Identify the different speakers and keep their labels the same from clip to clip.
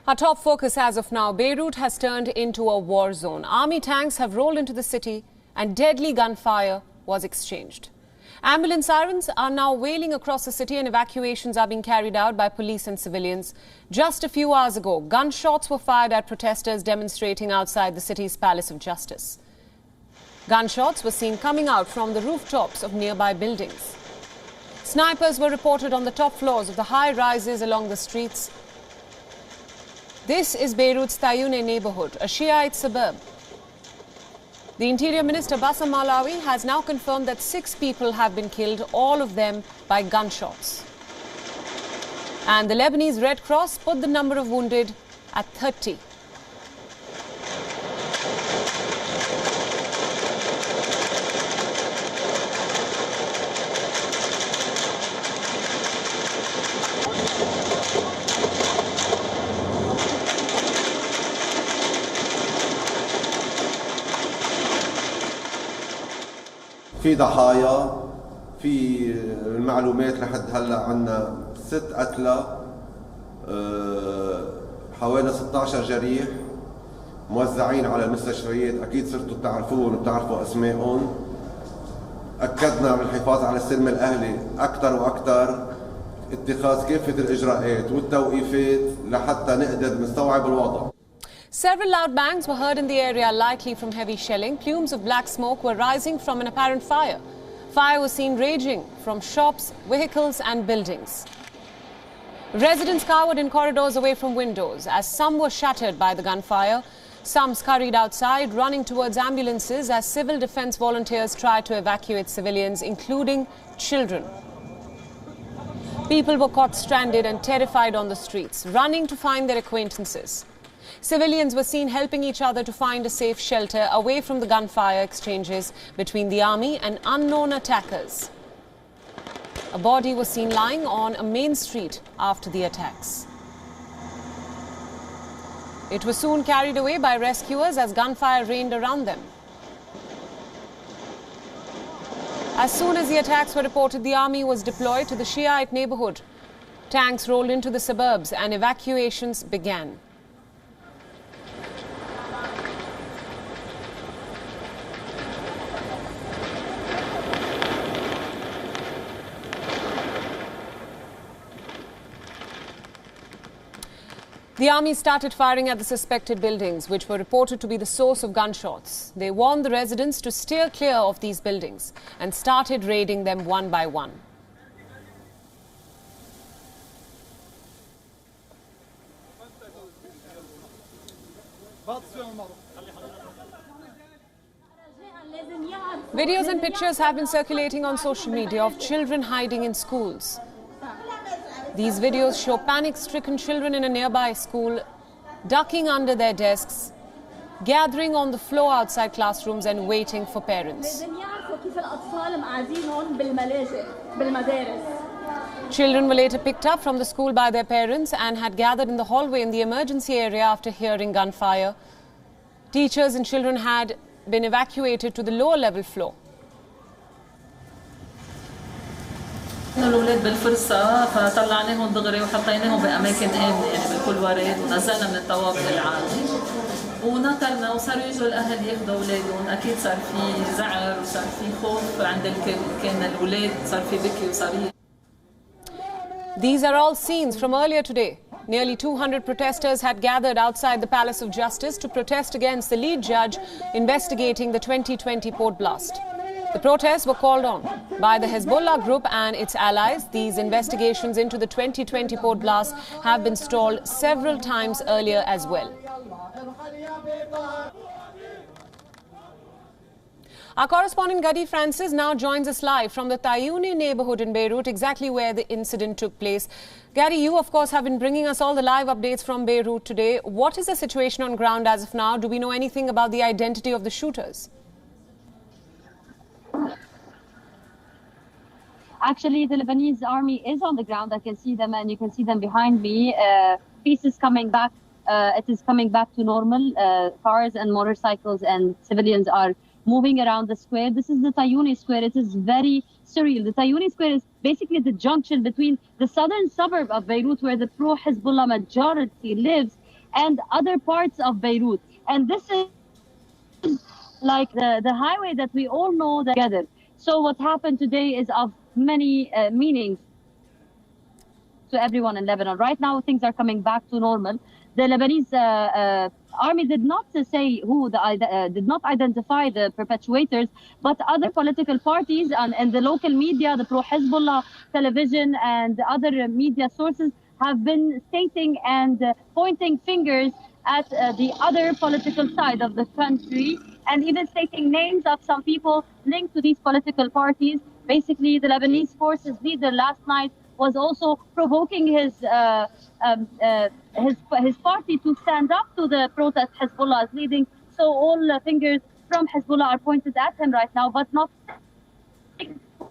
Speaker 1: Our top focus as of now, Beirut has turned into a war zone. Army tanks have rolled into the city and deadly gunfire was exchanged. Ambulance sirens are now wailing across the city and evacuations are being carried out by police and civilians. Just a few hours ago, gunshots were fired at protesters demonstrating outside the city's Palace of Justice. Gunshots were seen coming out from the rooftops of nearby buildings. Snipers were reported on the top floors of the high rises along the streets. This is Beirut's Tayoune neighborhood, a Shiite suburb. The Interior Minister Bassam Malawi has now confirmed that 6 people have been killed, all of them by gunshots. And the Lebanese Red Cross put the number of wounded at 30.
Speaker 2: في ضحايا، في المعلومات لحد هلا عنا 6 قتلى، حوالي 16 جريح موزعين على المستشفيات. اكيد صرتوا بتعرفوهم وبتعرفوا اسمائهم. اكدنا بالحفاظ على السلم الاهلي اكثر واكثر، اتخاذ كافه الاجراءات والتوقيفات لحتى نقدر نستوعب الوضع.
Speaker 1: Several loud bangs were heard in the area, likely from heavy shelling. Plumes of black smoke were rising from an apparent fire. Fire was seen raging from shops, vehicles and buildings. Residents cowered in corridors away from windows as some were shattered by the gunfire. Some scurried outside, running towards ambulances as civil defense volunteers tried to evacuate civilians, including children. People were caught stranded and terrified on the streets, running to find their acquaintances. Civilians were seen helping each other to find a safe shelter away from the gunfire exchanges between the army and unknown attackers. A body was seen lying on a main street after the attacks. It was soon carried away by rescuers as gunfire rained around them. As soon as the attacks were reported, the army was deployed to the Shiite neighborhood. Tanks rolled into the suburbs and evacuations began. The army started firing at the suspected buildings, which were reported to be the source of gunshots. They warned the residents to steer clear of these buildings and started raiding them one by one. Videos and pictures have been circulating on social media of children hiding in schools. These videos show panic-stricken children in a nearby school ducking under their desks, gathering on the floor outside classrooms and waiting for parents. Children were later picked up from the school by their parents and had gathered in the hallway in the emergency area after hearing gunfire. Teachers and children had been evacuated to the lower level floor.
Speaker 3: الأولاد بالفرصة فطلعناهم دغري وحطيناهم بأماكن آمنة يعني بالكل وراد ونزلنا من الطوابق العالي ونطرنا وصاروا يجوا الأهل ياخذوا أولادهم. أكيد صار في زعر وصار في خوف عند الكل، كان الأولاد صار في بكي وصار.
Speaker 1: These are all scenes from earlier today. Nearly 200 protesters had gathered outside the Palace of Justice to protest against the lead judge investigating the 2020 port blast. The protests were called on by the Hezbollah group and its allies. These investigations into the 2020 port blast have been stalled several times earlier as well. Our correspondent Gadi Francis now joins us live from the Tayoune neighborhood in Beirut, exactly where the incident took place. Gadi, you of course have been bringing us all the live updates from Beirut today. What is the situation on ground as of now? Do we know anything about the identity of the shooters?
Speaker 4: Actually, the Lebanese army is on the ground. I can see them, and you can see them behind me. Peace is coming back. It is coming back to normal. Cars and motorcycles and civilians are moving around the square. This is the Tayoune Square. It is very surreal. The Tayoune Square is basically the junction between the southern suburb of Beirut, where the pro-Hezbollah majority lives, and other parts of Beirut. And this is like the highway that we all know together. So what happened today is of many meanings to everyone in Lebanon. Right now, things are coming back to normal. The Lebanese army did not say who did not identify the perpetrators, but other political parties and the local media, the pro-Hezbollah television and other media sources have been stating and pointing fingers at the other political side of the country, and even stating names of some people linked to these political parties. Basically, the Lebanese forces leader last night was also provoking his party to stand up to the protest Hezbollah is leading. So all fingers from Hezbollah are pointed at him right now, but not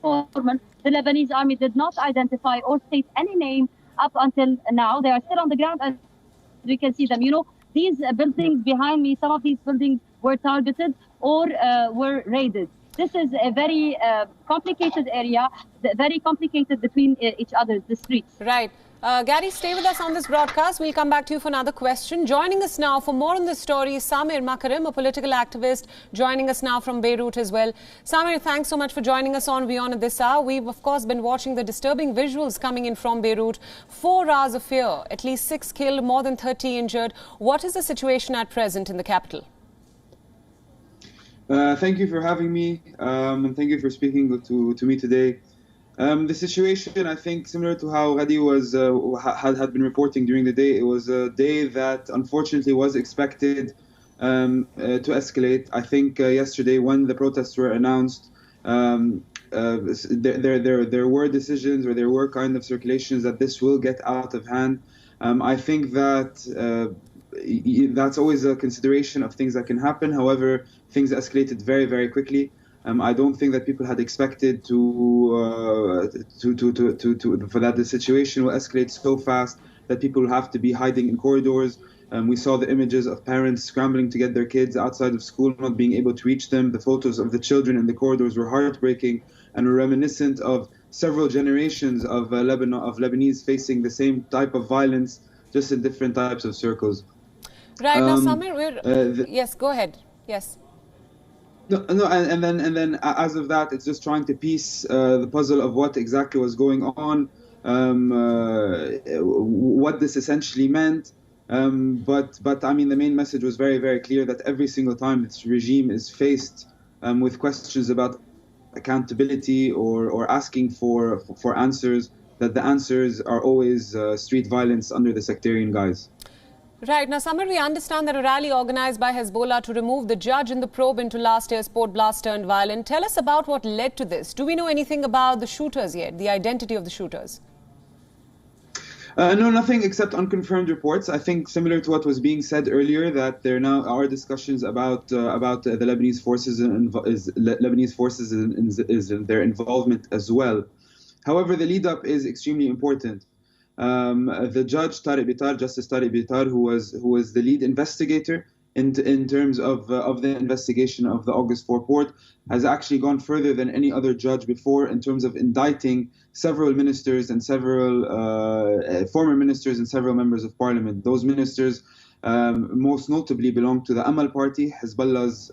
Speaker 4: formal. The Lebanese army did not identify or state any name up until now. They are still on the ground, and we can see them. You know, these buildings behind me, some of these buildings were targeted or were raided. This is a very complicated area, very complicated between each other, the streets.
Speaker 1: Right. Gary, stay with us on this broadcast. We'll come back to you for another question. Joining us now for more on this story is Samir Makarim, a political activist, joining us now from Beirut as well. Samir, thanks so much for joining us on WION at this hour. We've, of course, been watching the disturbing visuals coming in from Beirut. 4 hours of fear, at least 6 killed, more than 30 injured. What is the situation at present in the capital?
Speaker 5: Thank you for having me, and thank you for speaking to me today. The situation, I think, similar to how Ghadi had been reporting during the day, it was a day that unfortunately was expected to escalate. I think yesterday when the protests were announced, there were decisions, or there were kind of circulations that this will get out of hand. I think that that's always a consideration of things that can happen. However, things escalated very, very quickly. I don't think that people had expected for that the situation will escalate so fast that people will have to be hiding in corridors. We saw the images of parents scrambling to get their kids outside of school, not being able to reach them. The photos of the children in the corridors were heartbreaking and were reminiscent of several generations of Lebanese facing the same type of violence, just in different types of circles.
Speaker 1: Right, now Samir, yes, go ahead. Yes.
Speaker 5: No, and then as of that, it's just trying to piece the puzzle of what exactly was going on, what this essentially meant. But I mean, the main message was very, very clear that every single time this regime is faced with questions about accountability or asking for answers, that the answers are always street violence under the sectarian guise.
Speaker 1: Right. Now, Samir, we understand that a rally organized by Hezbollah to remove the judge in the probe into last year's port blast turned violent. Tell us about what led to this. Do we know anything about the shooters yet, the identity of the shooters?
Speaker 5: No, nothing except unconfirmed reports. I think similar to what was being said earlier, that there now are discussions about the Lebanese forces and their involvement as well. However, the lead up is extremely important. The judge Justice Tariq Bitar, who was the lead investigator in terms of the investigation of the August 4 port, has actually gone further than any other judge before in terms of indicting several ministers and several former ministers and several members of parliament. Those ministers most notably belong to the Amal party, Hezbollah's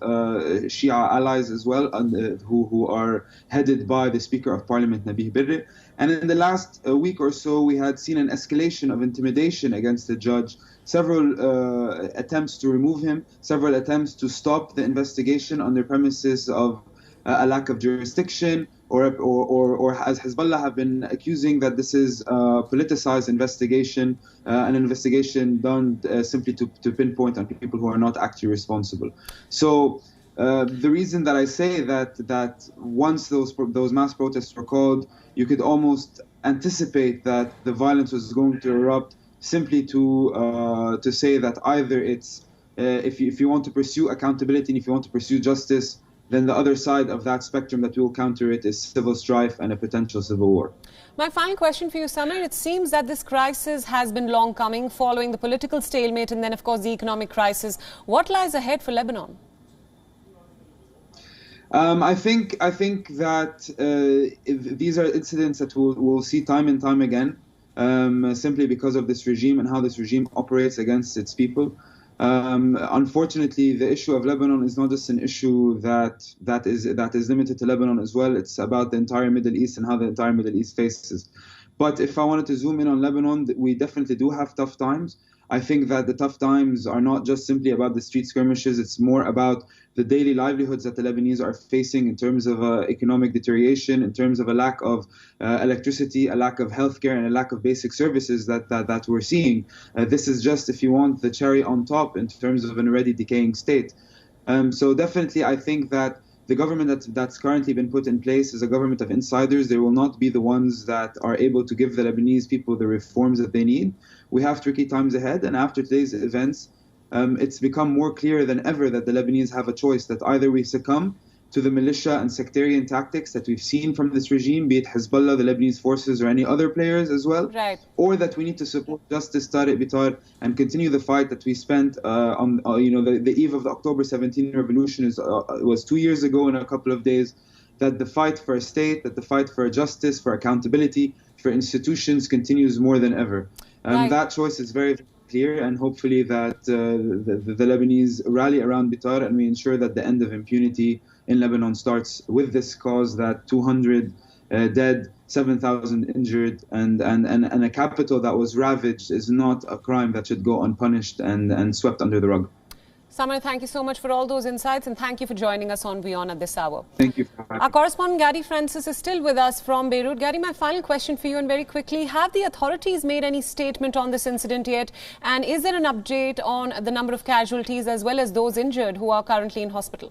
Speaker 5: Shia allies as well, who are headed by the Speaker of Parliament, Nabih Berri. And in the last week or so, we had seen an escalation of intimidation against the judge, several attempts to remove him, several attempts to stop the investigation on the premises of a lack of jurisdiction, or as Hezbollah have been accusing that this is a politicized investigation, an investigation done simply to pinpoint on people who are not actually responsible. So the reason that I say that once those mass protests were called, you could almost anticipate that the violence was going to erupt, simply to say that either it's if you want to pursue accountability and if you want to pursue justice, then the other side of that spectrum that will counter it is civil strife and a potential civil war.
Speaker 1: My final question for you, Samir. It seems that this crisis has been long coming, following the political stalemate and then, of course, the economic crisis. What lies ahead for Lebanon?
Speaker 5: I think that these are incidents that we'll see time and time again. simply because of this regime and how this regime operates against its people. Unfortunately, the issue of Lebanon is not just an issue that is limited to Lebanon as well. It's about the entire Middle East and how the entire Middle East faces. But if I wanted to zoom in on Lebanon, we definitely do have tough times. I think that the tough times are not just simply about the street skirmishes. It's more about the daily livelihoods that the Lebanese are facing in terms of economic deterioration, in terms of a lack of electricity, a lack of healthcare, and a lack of basic services that we're seeing. This is just, if you want, the cherry on top in terms of an already decaying state. So definitely, I think that the government that's currently been put in place is a government of insiders. They will not be the ones that are able to give the Lebanese people the reforms that they need. We have tricky times ahead, and after today's events, it's become more clear than ever that the Lebanese have a choice, that either we succumb to the militia and sectarian tactics that we've seen from this regime, be it Hezbollah, the Lebanese forces, or any other players as well,
Speaker 1: right,
Speaker 5: or that we need to support Justice Tariq Bitar and continue the fight that we spent on the eve of the October 17 revolution was 2 years ago in a couple of days, that the fight for a state, that the fight for justice, for accountability, for institutions continues more than ever.
Speaker 1: Right.
Speaker 5: That choice is very clear, and hopefully that the Lebanese rally around Bitar and we ensure that the end of impunity in Lebanon starts with this cause, that 200 dead, 7,000 injured, and a capital that was ravaged is not a crime that should go unpunished and swept under the rug.
Speaker 1: Samir, thank you so much for all those insights, and thank you for joining us on WION at this hour.
Speaker 5: Thank you for having me.
Speaker 1: Our correspondent Gary Francis is still with us from Beirut. Gary, my final question for you, and very quickly, have the authorities made any statement on this incident yet? And is there an update on the number of casualties as well as those injured who are currently in hospital?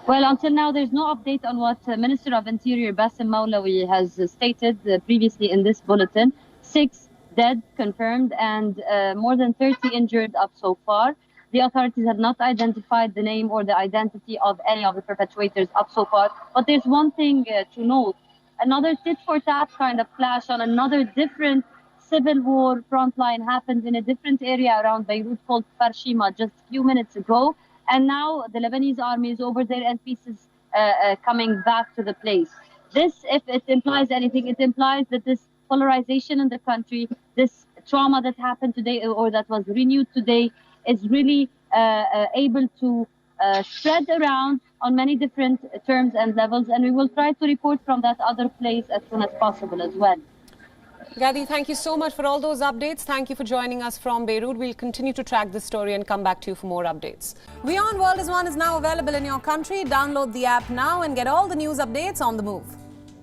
Speaker 4: Well, until now, there's no update on what Minister of Interior Bassem Mawlawi has stated previously in this bulletin. 6 dead confirmed and more than 30 injured up so far. The authorities have not identified the name or the identity of any of the perpetrators up so far. But there's one thing to note. Another tit-for-tat kind of clash on another different civil war front line happened in a different area around Beirut called Farshima just a few minutes ago. And now the Lebanese army is over there and pieces coming back to the place. This, if it implies anything, it implies that this polarization in the country, this trauma that happened today or that was renewed today is really able to spread around on many different terms and levels. And we will try to report from that other place as soon as possible as well.
Speaker 1: Gadi, thank you so much for all those updates. Thank you for joining us from Beirut. We'll continue to track this story and come back to you for more updates. WION World is now available in your country. Download the app now and get all the news updates on the move.